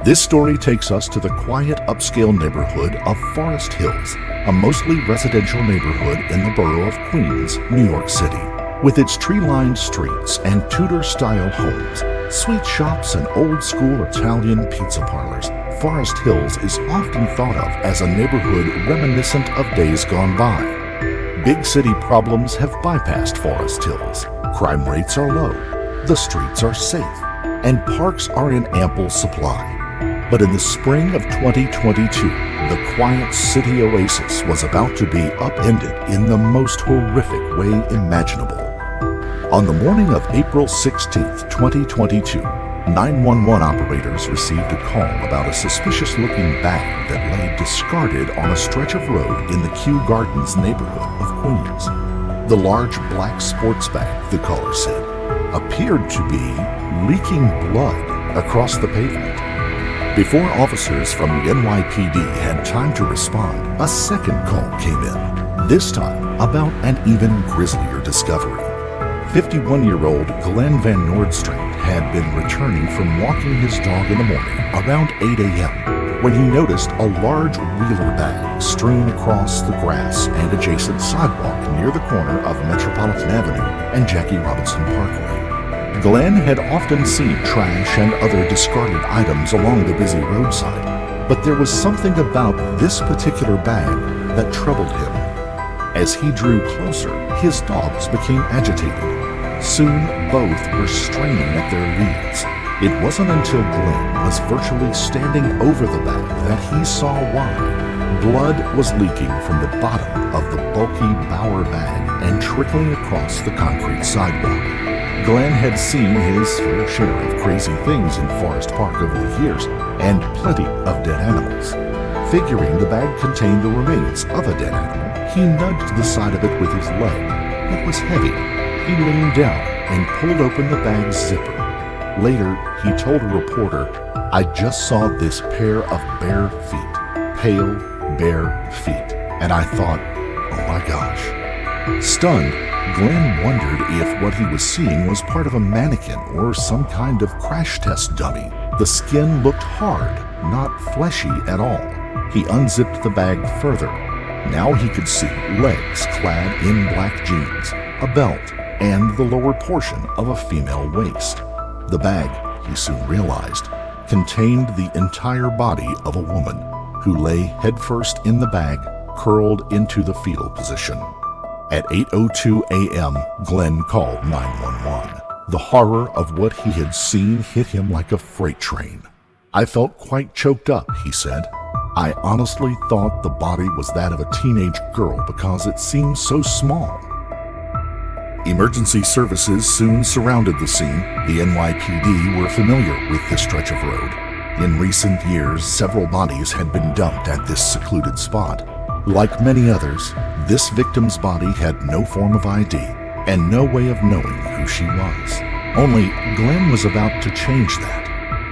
This story takes us to the quiet upscale neighborhood of Forest Hills, a mostly residential neighborhood in the borough of Queens, New York City. With its tree-lined streets and Tudor-style homes, sweet shops and old-school Italian pizza parlors, Forest Hills is often thought of as a neighborhood reminiscent of days gone by. Big city problems have bypassed Forest Hills. Crime rates are low, the streets are safe, and parks are in ample supply. But in the spring of 2022, the quiet city oasis was about to be upended in the most horrific way imaginable. On the morning of April 16, 2022, 911 operators received a call about a suspicious-looking bag that lay discarded on a stretch of road in the Kew Gardens neighborhood of Queens. The large black sports bag, the caller said, appeared to be leaking blood across the pavement. Before officers from the NYPD had time to respond, a second call came in, this time about an even grislier discovery. 51-year-old Glenn Van Noordstreet had been returning from walking his dog in the morning around 8 a.m. when he noticed a large wheeler bag strewn across the grass and adjacent sidewalk near the corner of Metropolitan Avenue and Jackie Robinson Parkway. Glenn had often seen trash and other discarded items along the busy roadside, but there was something about this particular bag that troubled him. As he drew closer, his dogs became agitated. Soon, both were straining at their leads. It wasn't until Glenn was virtually standing over the bag that he saw why. Blood was leaking from the bottom of the bulky Bauer bag and trickling across the concrete sidewalk. Glenn had seen his fair share of crazy things in Forest Park over the years, and plenty of dead animals. Figuring the bag contained the remains of a dead animal, he nudged the side of it with his leg. It was heavy. He leaned down and pulled open the bag's zipper. Later, he told a reporter, "I just saw this pair of bare feet, pale, bare feet, and I thought, oh my gosh." Stunned, Glenn wondered if what he was seeing was part of a mannequin or some kind of crash test dummy. The skin looked hard, not fleshy at all. He unzipped the bag further. Now he could see legs clad in black jeans, a belt, and the lower portion of a female waist. The bag, he soon realized, contained the entire body of a woman who lay headfirst in the bag, curled into the fetal position. At 8:02 a.m., Glenn called 911. The horror of what he had seen hit him like a freight train. "I felt quite choked up," he said. "I honestly thought the body was that of a teenage girl because it seemed so small." Emergency services soon surrounded the scene. The NYPD were familiar with this stretch of road. In recent years, several bodies had been dumped at this secluded spot. Like many others, this victim's body had no form of ID and no way of knowing who she was. Only Glenn was about to change that.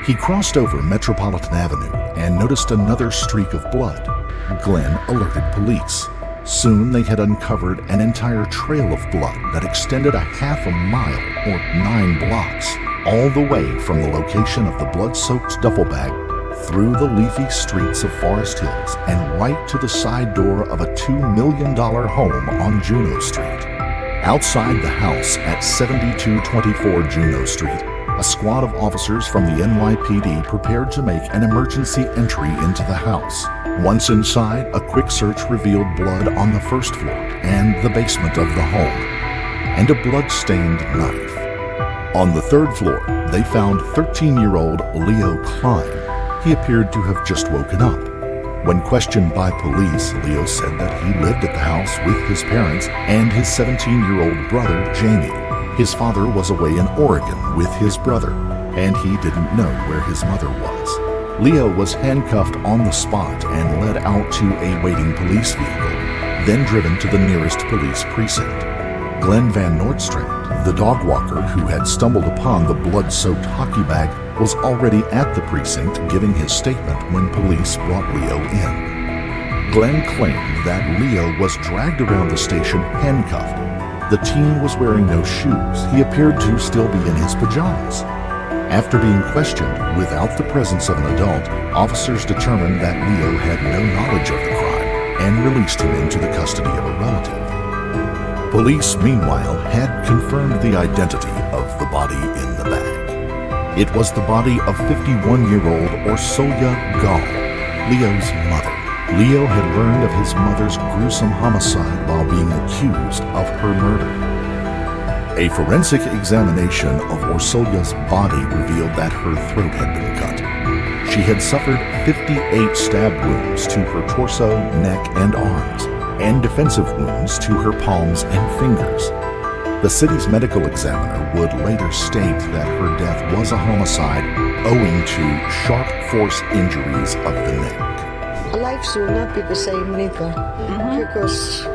He crossed over Metropolitan Avenue and noticed another streak of blood. Glenn alerted police. Soon they had uncovered an entire trail of blood that extended a half a mile or 9 blocks, all the way from the location of the blood-soaked duffel bag through the leafy streets of Forest Hills and right to the side door of a $2 million home on Juneau Street. Outside the house at 7224 Juneau Street, a squad of officers from the NYPD prepared to make an emergency entry into the house. Once inside, a quick search revealed blood on the first floor and the basement of the home, and a blood-stained knife. On the third floor, they found 13-year-old Leo Klein. He appeared to have just woken up. When questioned by police, Leo said that he lived at the house with his parents and his 17-year-old brother, Jamie. His father was away in Oregon with his brother, and he didn't know where his mother was. Leo was handcuffed on the spot and led out to a waiting police vehicle, then driven to the nearest police precinct. Glenn Van Noordstreet, the dog walker who had stumbled upon the blood-soaked hockey bag, was already at the precinct giving his statement when police brought Leo in. Glenn claimed that Leo was dragged around the station handcuffed. The teen was wearing no shoes. He appeared to still be in his pajamas. After being questioned without the presence of an adult, officers determined that Leo had no knowledge of the crime and released him into the custody of a relative. Police, meanwhile, had confirmed the identity of the body in the bag. It was the body of 51-year-old Orsolya Gaal, Leo's mother. Leo had learned of his mother's gruesome homicide while being accused of her murder. A forensic examination of Orsolya's body revealed that her throat had been cut. She had suffered 58 stab wounds to her torso, neck, and arms, and defensive wounds to her palms and fingers. The city's medical examiner would later state that her death was a homicide owing to sharp force injuries of the neck. Life will not be the same neither, because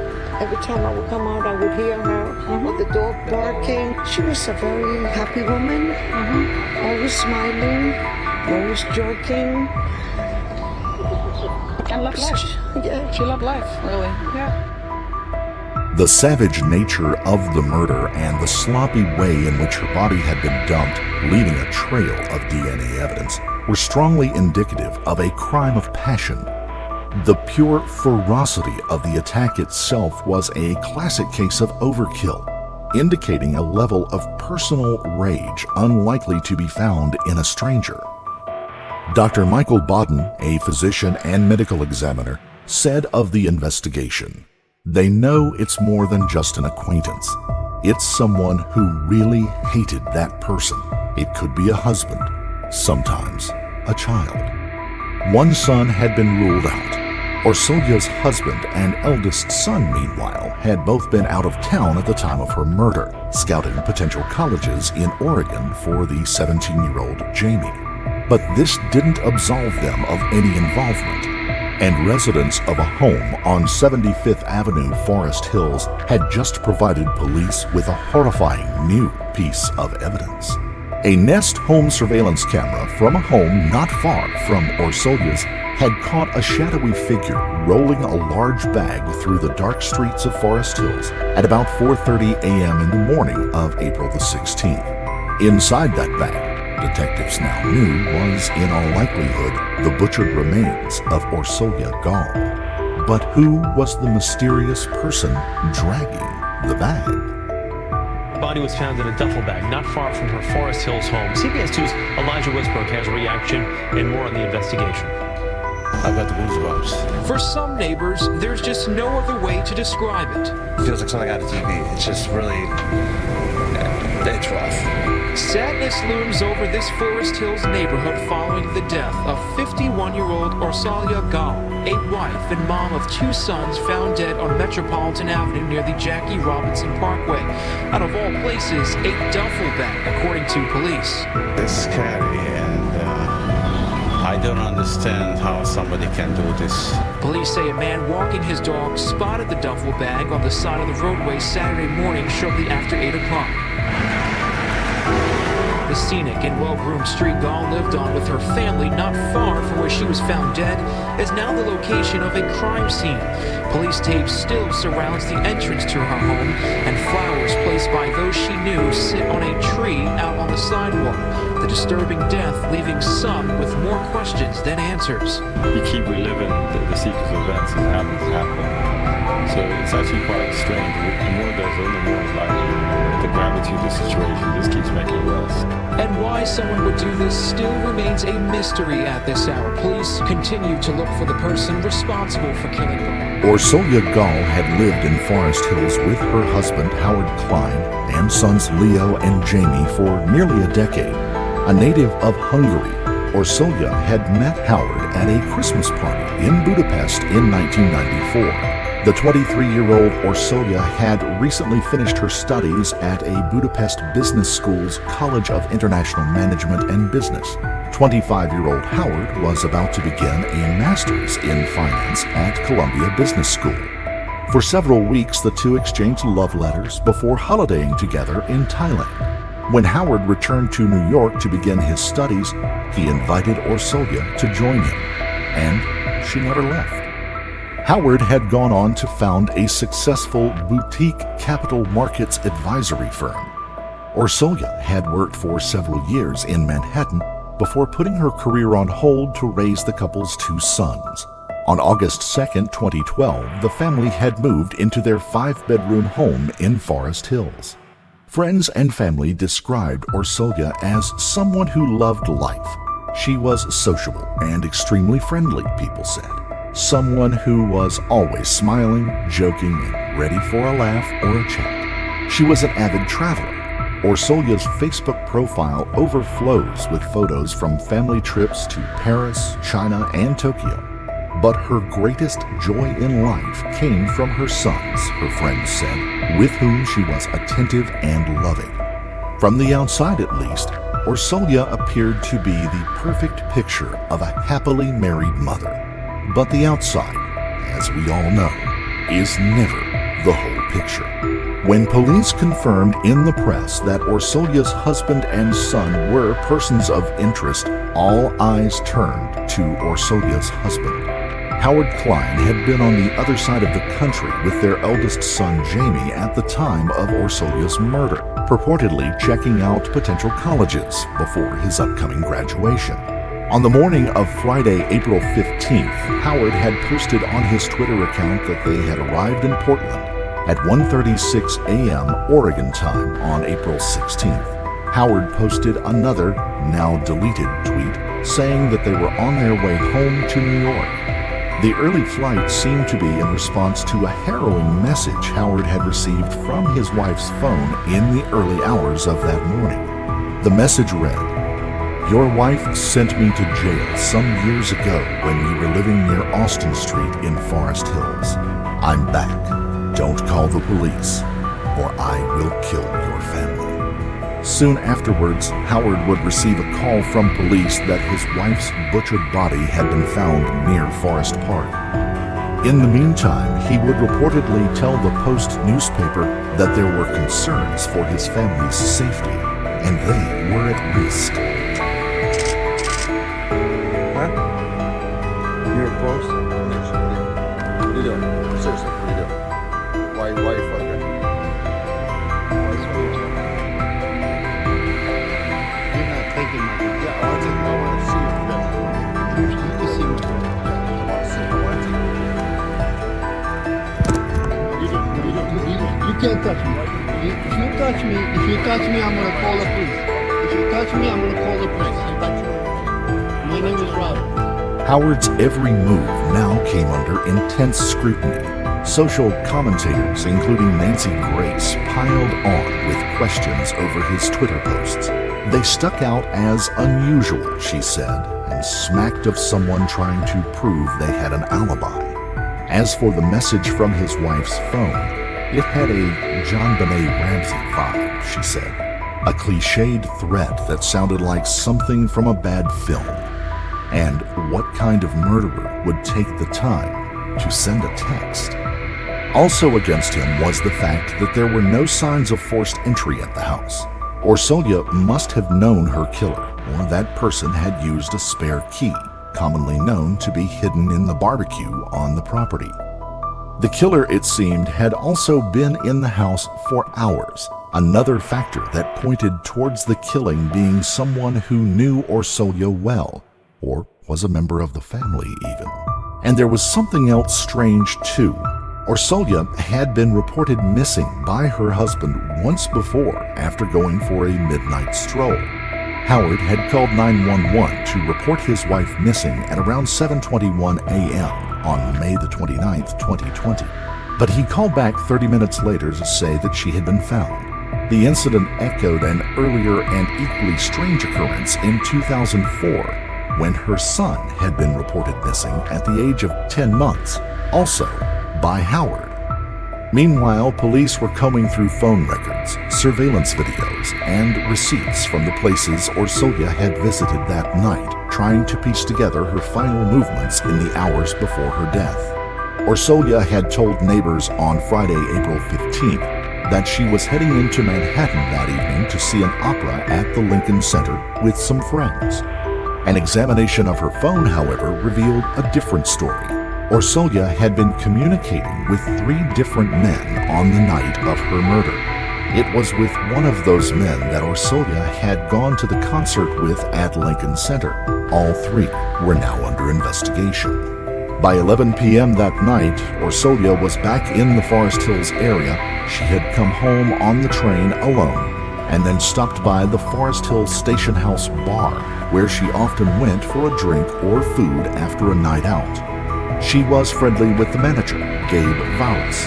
every time I would come out, I would hear her with the dog barking. She was a very happy woman, always smiling, always joking. And loved life. Yeah. She loved life, really. Yeah. The savage nature of the murder and the sloppy way in which her body had been dumped, leaving a trail of DNA evidence, were strongly indicative of a crime of passion. The pure ferocity of the attack itself was a classic case of overkill, indicating a level of personal rage unlikely to be found in a stranger. Dr. Michael Bodden, a physician and medical examiner, said of the investigation, "They know it's more than just an acquaintance. It's someone who really hated that person. It could be a husband, sometimes a child." One son had been ruled out. Orsolya's husband and eldest son, meanwhile, had both been out of town at the time of her murder, scouting potential colleges in Oregon for the 17-year-old Jamie. But this didn't absolve them of any involvement, and residents of a home on 75th Avenue, Forest Hills, had just provided police with a horrifying new piece of evidence. A Nest home surveillance camera from a home not far from Orsolya's had caught a shadowy figure rolling a large bag through the dark streets of Forest Hills at about 4:30 a.m. in the morning of April the 16th. Inside that bag, detectives now knew, was in all likelihood the butchered remains of Orsolya Gaal. But who was the mysterious person dragging the bag? The body was found in a duffel bag not far from her Forest Hills home. CBS 2's Elijah Westbrook has a reaction and more on the investigation. I got the goosebumps. For some neighbors, there's just no other way to describe it. It feels like something out of TV. It's just really, it's rough. Sadness looms over this Forest Hills neighborhood following the death of 51-year-old Orsolya Gaal, a wife and mom of two sons found dead on Metropolitan Avenue near the Jackie Robinson Parkway. Out of all places, a duffel bag, according to police. It's scary, and I don't understand how somebody can do this. Police say a man walking his dog spotted the duffel bag on the side of the roadway Saturday morning shortly after 8 o'clock. The scenic and well-groomed street Gaal lived on with her family not far from where she was found dead is now the location of a crime scene. Police tape still surrounds the entrance to her home, and flowers placed by those she knew sit on a tree out on the sidewalk. The disturbing death leaving some with more questions than answers. You keep reliving the sequence of events as happen. So it's actually quite strange. The more it goes on, the more it's like the gravity of the situation just keeps making it worse. And why someone would do this still remains a mystery at this hour. Police continue to look for the person responsible for killing them. Orsolya Gaal had lived in Forest Hills with her husband, Howard Klein, and sons Leo and Jamie for nearly a decade. A native of Hungary, Orsolya had met Howard at a Christmas party in Budapest in 1994. The 23-year-old Orsolya had recently finished her studies at a Budapest Business School's College of International Management and Business. 25-year-old Howard was about to begin a master's in finance at Columbia Business School. For several weeks, the two exchanged love letters before holidaying together in Thailand. When Howard returned to New York to begin his studies, he invited Orsolya to join him, and she never left. Howard had gone on to found a successful boutique capital markets advisory firm. Orsolya had worked for several years in Manhattan before putting her career on hold to raise the couple's 2 sons. On August 2, 2012, the family had moved into their 5-bedroom home in Forest Hills. Friends and family described Orsolya as someone who loved life. She was sociable and extremely friendly, people said. Someone who was always smiling, joking, and ready for a laugh or a chat. She was an avid traveler. Orsolya's Facebook profile overflows with photos from family trips to Paris, China, and Tokyo. But her greatest joy in life came from her sons, her friends said, with whom she was attentive and loving. From the outside at least, Orsolya appeared to be the perfect picture of a happily married mother. But the outside, as we all know, is never the whole picture. When police confirmed in the press that Orsolya's husband and son were persons of interest, all eyes turned to Orsolya's husband. Howard Klein had been on the other side of the country with their eldest son Jamie at the time of Orsolya's murder, purportedly checking out potential colleges before his upcoming graduation. On the morning of Friday, April 15th, Howard had posted on his Twitter account that they had arrived in Portland at 1:36 a.m. Oregon time on April 16th. Howard posted another, now deleted, tweet saying that they were on their way home to New York. The early flight seemed to be in response to a harrowing message Howard had received from his wife's phone in the early hours of that morning. The message read, "Your wife sent me to jail some years ago when we were living near Austin Street in Forest Hills. I'm back. Don't call the police, or I will kill your family." Soon afterwards, Howard would receive a call from police that his wife's butchered body had been found near Forest Park. In the meantime, he would reportedly tell the Post newspaper that there were concerns for his family's safety, and they were at risk. Huh? You're a post? What are you doing? Seriously, what are you doing? Why you fucking? Why is what You're not taking my gun. Yeah, I want to see your film. You can see my gun. I want to see it. I want to You can't touch me. If you touch me, I'm gonna call the police. If you touch me, I'm gonna call the police. My name is Robert. Howard's every move now came under intense scrutiny. Social commentators, including Nancy Grace, piled on with questions over his Twitter posts. They stuck out as unusual, she said, and smacked of someone trying to prove they had an alibi. As for the message from his wife's phone, it had a John Benet Ramsey vibe, she said. A cliched threat that sounded like something from a bad film. And what kind of murderer would take the time to send a text? Also against him was the fact that there were no signs of forced entry at the house. Orsolya must have known her killer, or that person had used a spare key, commonly known to be hidden in the barbecue on the property. The killer, it seemed, had also been in the house for hours, another factor that pointed towards the killing being someone who knew Orsolya well, or was a member of the family even. And there was something else strange too. Orsolya had been reported missing by her husband once before after going for a midnight stroll. Howard had called 911 to report his wife missing at around 7:21 a.m. on May the 29th, 2020. But he called back 30 minutes later to say that she had been found. The incident echoed an earlier and equally strange occurrence in 2004, when her son had been reported missing at the age of 10 months, also by Howard. Meanwhile, police were combing through phone records, surveillance videos, and receipts from the places Orsolya had visited that night, trying to piece together her final movements in the hours before her death. Orsolya had told neighbors on Friday, April 15th, that she was heading into Manhattan that evening to see an opera at the Lincoln Center with some friends. An examination of her phone, however, revealed a different story. Orsolya had been communicating with 3 different men on the night of her murder. It was with one of those men that Orsolya had gone to the concert with at Lincoln Center. All three were now under investigation. By 11 p.m. that night, Orsolya was back in the Forest Hills area. She had come home on the train alone and then stopped by the Forest Hills Station House bar, where she often went for a drink or food after a night out. She was friendly with the manager, Gabe Valis.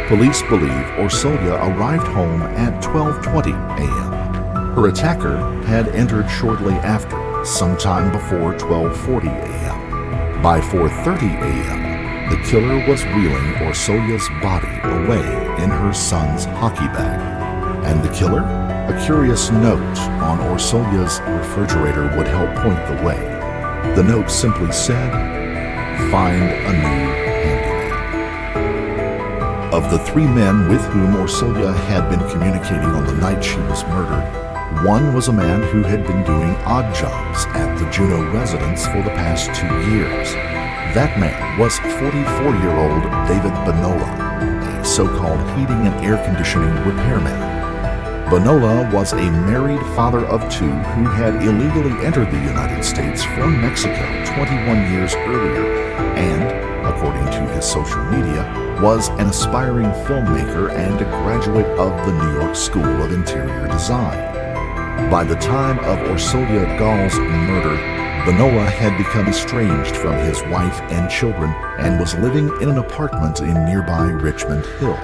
Police believe Orsolya arrived home at 12:20 a.m. Her attacker had entered shortly after, sometime before 12:40 a.m. By 4:30 a.m., the killer was wheeling Orsolya's body away in her son's hockey bag. And the killer? A curious note on Orsolya's refrigerator would help point the way. The note simply said, "Find a new handyman." Of the three men with whom Orsolya had been communicating on the night she was murdered, one was a man who had been doing odd jobs at the Juneau residence for the past 2 years. That man was 44-year-old David Bonola, a so-called heating and air conditioning repairman. Bonola was a married father of two who had illegally entered the United States from Mexico 21 years earlier and, according to his social media, was an aspiring filmmaker and a graduate of the New York School of Interior Design. By the time of Orsolya Gaal's murder, Bonola had become estranged from his wife and children and was living in an apartment in nearby Richmond Hill.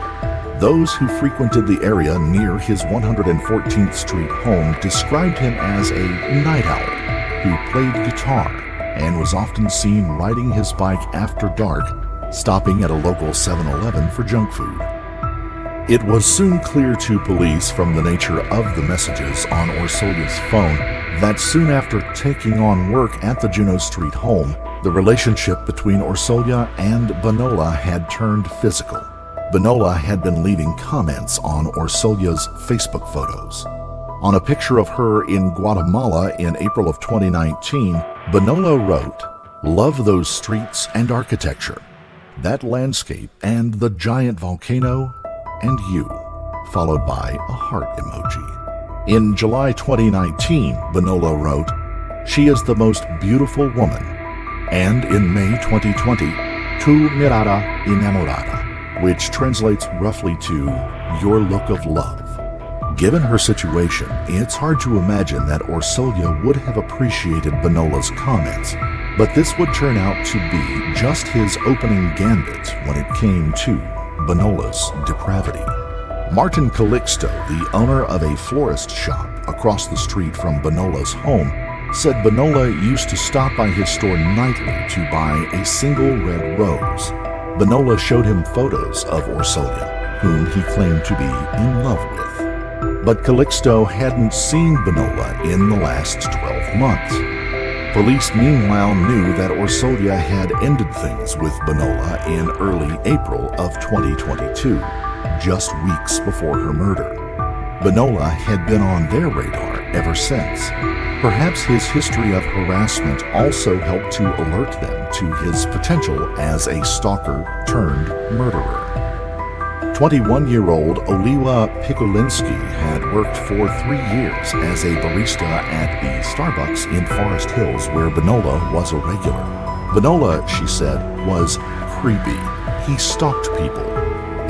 Those who frequented the area near his 114th Street home described him as a night owl who played guitar and was often seen riding his bike after dark, stopping at a local 7-Eleven for junk food. It was soon clear to police from the nature of the messages on Orsolya's phone that soon after taking on work at the Juneau Street home, the relationship between Orsolya and Bonola had turned physical. Bonola had been leaving comments on Orsolya's Facebook photos. On a picture of her in Guatemala in April of 2019, Bonola wrote, "Love those streets and architecture, that landscape and the giant volcano, and you," followed by a heart emoji. In July 2019, Bonola wrote, "She is the most beautiful woman." And in May 2020, "Tu mirada enamorada," which translates roughly to "your look of love." Given her situation, it's hard to imagine that Orsolya would have appreciated Bonola's comments, but this would turn out to be just his opening gambit when it came to Bonola's depravity. Martin Calixto, the owner of a florist shop across the street from Bonola's home, said Bonola used to stop by his store nightly to buy a single red rose. Bonola showed him photos of Orsolya, whom he claimed to be in love with. But Calixto hadn't seen Bonola in the last 12 months. Police meanwhile knew that Orsolya had ended things with Bonola in early April of 2022, just weeks before her murder. Bonola had been on their radar ever since. Perhaps his history of harassment also helped to alert them to his potential as a stalker-turned-murderer. 21-year-old Oliwa Pikulinski had worked for 3 years as a barista at the Starbucks in Forest Hills, where Bonola was a regular. Bonola, she said, was creepy. He stalked people.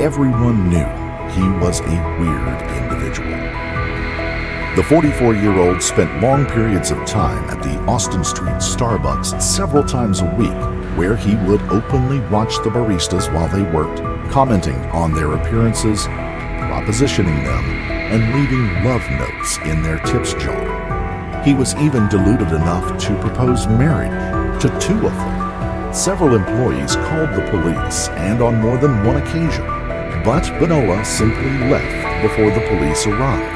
Everyone knew he was a weird individual. The 44-year-old spent long periods of time at the Austin Street Starbucks several times a week, where he would openly watch the baristas while they worked, commenting on their appearances, propositioning them, and leaving love notes in their tips jar. He was even deluded enough to propose marriage to 2 of them. Several employees called the police, and on more than one occasion, but Bonola simply left before the police arrived.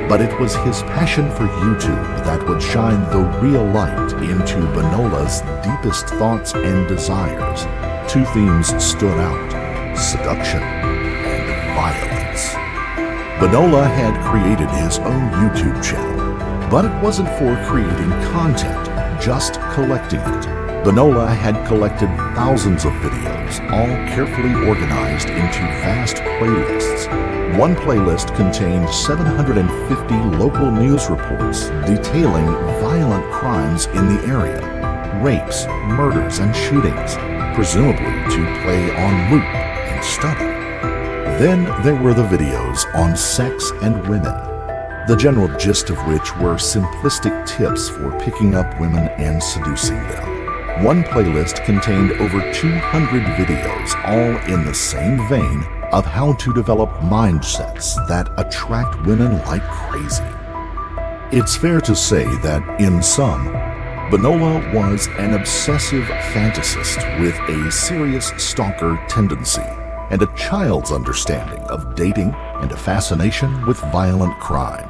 But it was his passion for YouTube that would shine the real light into Bonola's deepest thoughts and desires. 2 themes stood out: seduction and violence. Bonola had created his own YouTube channel, but it wasn't for creating content, just collecting it. Bonola had collected thousands of videos, all carefully organized into vast playlists. One playlist contained 750 local news reports detailing violent crimes in the area, rapes, murders, and shootings, presumably to play on loop and study. Then there were the videos on sex and women, the general gist of which were simplistic tips for picking up women and seducing them. One playlist contained over 200 videos, all in the same vein of how to develop mindsets that attract women like crazy. It's fair to say that, in sum, Benola was an obsessive fantasist with a serious stalker tendency and a child's understanding of dating and a fascination with violent crime.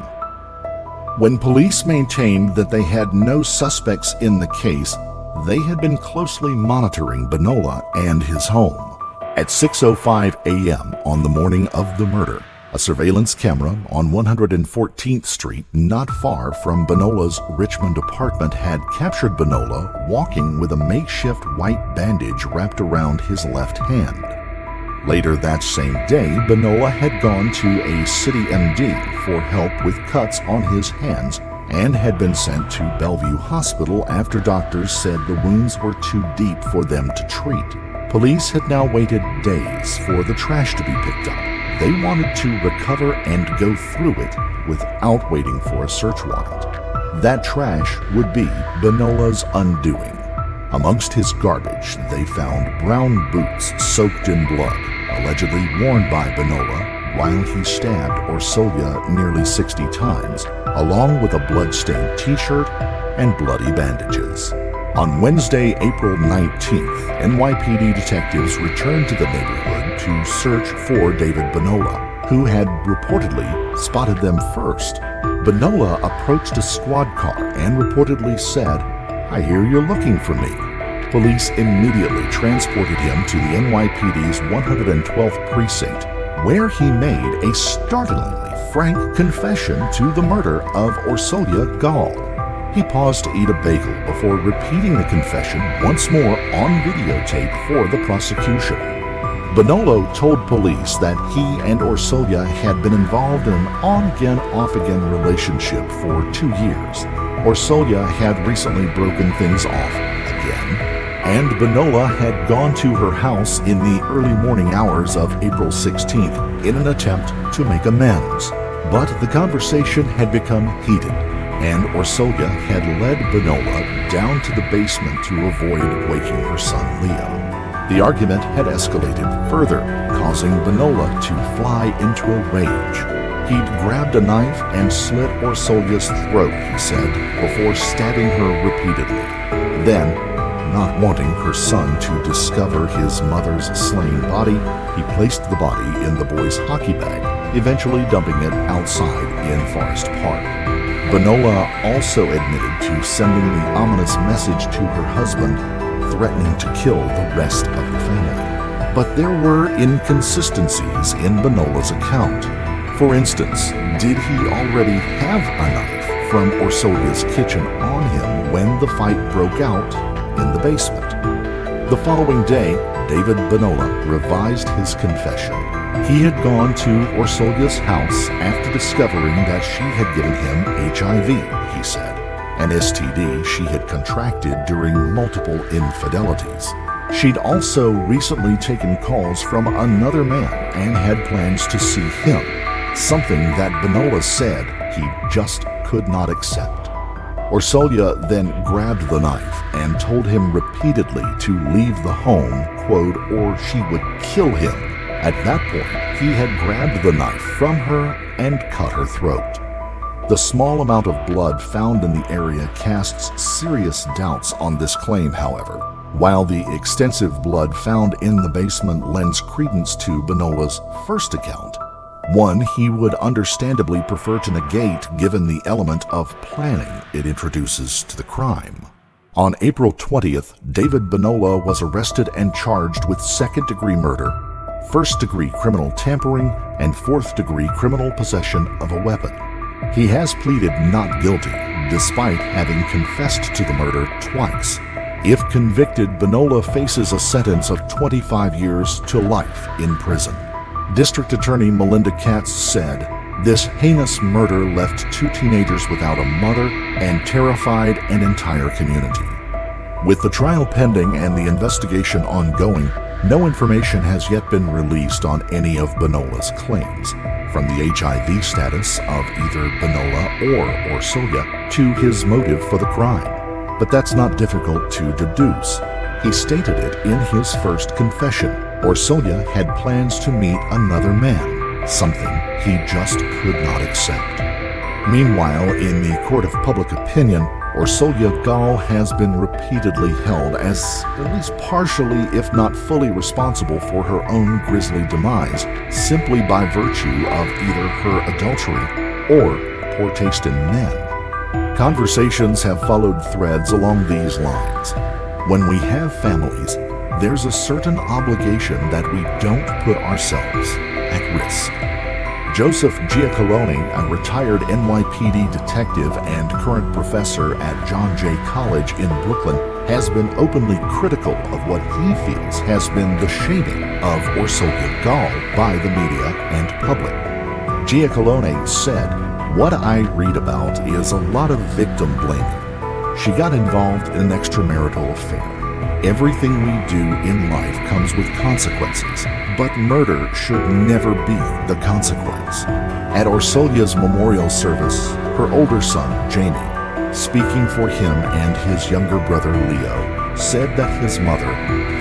When police maintained that they had no suspects in the case, they had been closely monitoring Benola and his home. At 6:05 a.m. on the morning of the murder, a surveillance camera on 114th Street, not far from Benola's Richmond apartment, had captured Benola walking with a makeshift white bandage wrapped around his left hand. Later that same day, Benola had gone to a city MD for help with cuts on his hands and had been sent to Bellevue Hospital after doctors said the wounds were too deep for them to treat. Police had now waited days for the trash to be picked up. They wanted to recover and go through it without waiting for a search warrant. That trash would be Benola's undoing. Amongst his garbage, they found brown boots soaked in blood, allegedly worn by Benola while he stabbed Orsolya nearly 60 times, along with a blood-stained t-shirt and bloody bandages. On Wednesday, April 19th, NYPD detectives returned to the neighborhood to search for David Benola, who had reportedly spotted them first. Benola approached a squad car and reportedly said, "I hear you're looking for me." Police immediately transported him to the NYPD's 112th precinct, where he made a startlingly frank confession to the murder of Orsolya Gaal. He paused to eat a bagel before repeating the confession once more on videotape for the prosecution. Benola told police that he and Orsolya had been involved in an on-again, off-again relationship for 2 years. Orsolya had recently broken things off again, and Benola had gone to her house in the early morning hours of April 16th in an attempt to make amends. But the conversation had become heated, and Orsolya had led Benola down to the basement to avoid waking her son Leo. The argument had escalated further, causing Benola to fly into a rage. He'd grabbed a knife and slit Orsolya's throat, he said, before stabbing her repeatedly. Then, not wanting her son to discover his mother's slain body, he placed the body in the boy's hockey bag, eventually dumping it outside in Forest Park. Benola also admitted to sending the ominous message to her husband, threatening to kill the rest of the family. But there were inconsistencies in Benola's account. For instance, did he already have a knife from Orsolya's kitchen on him when the fight broke out in the basement? The following day, David Benola revised his confession. He had gone to Orsolya's house after discovering that she had given him HIV, he said, an STD she had contracted during multiple infidelities. She'd also recently taken calls from another man and had plans to see him, something that Benola said he just could not accept. Orsolya then grabbed the knife and told him repeatedly to leave the home, quote, or she would kill him. At that point, he had grabbed the knife from her and cut her throat. The small amount of blood found in the area casts serious doubts on this claim, however, while the extensive blood found in the basement lends credence to Benola's first account, one he would understandably prefer to negate given the element of planning it introduces to the crime. On April 20th, David Benola was arrested and charged with second-degree murder, first-degree criminal tampering, and fourth-degree criminal possession of a weapon. He has pleaded not guilty, despite having confessed to the murder twice. If convicted, Benola faces a sentence of 25 years to life in prison. District Attorney Melinda Katz said, "This heinous murder left 2 teenagers without a mother and terrified an entire community." With the trial pending and the investigation ongoing, no information has yet been released on any of Benola's claims, from the HIV status of either Benola or Orsolya to his motive for the crime. But that's not difficult to deduce. He stated it in his first confession. Orsolya had plans to meet another man, something he just could not accept. Meanwhile, in the court of public opinion, Orsolya Gaal has been repeatedly held as at least partially, if not fully, responsible for her own grisly demise, simply by virtue of either her adultery or poor taste in men. Conversations have followed threads along these lines. When we have families, there's a certain obligation that we don't put ourselves at risk. Joseph Giacalone, a retired NYPD detective and current professor at John Jay College in Brooklyn, has been openly critical of what he feels has been the shaming of Orsolya Gaal by the media and public. Giacalone said, "What I read about is a lot of victim blaming. She got involved in an extramarital affair. Everything we do in life comes with consequences, but murder should never be the consequence." At Orsolya's memorial service, her older son, Jamie, speaking for him and his younger brother, Leo, said that his mother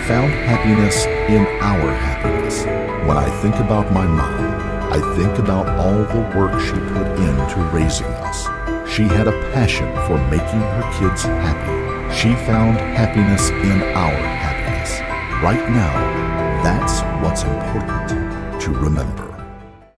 found happiness in our happiness. "When I think about my mom, I think about all the work she put into raising us. She had a passion for making her kids happy. She found happiness in our happiness. Right now, that's what's important to remember."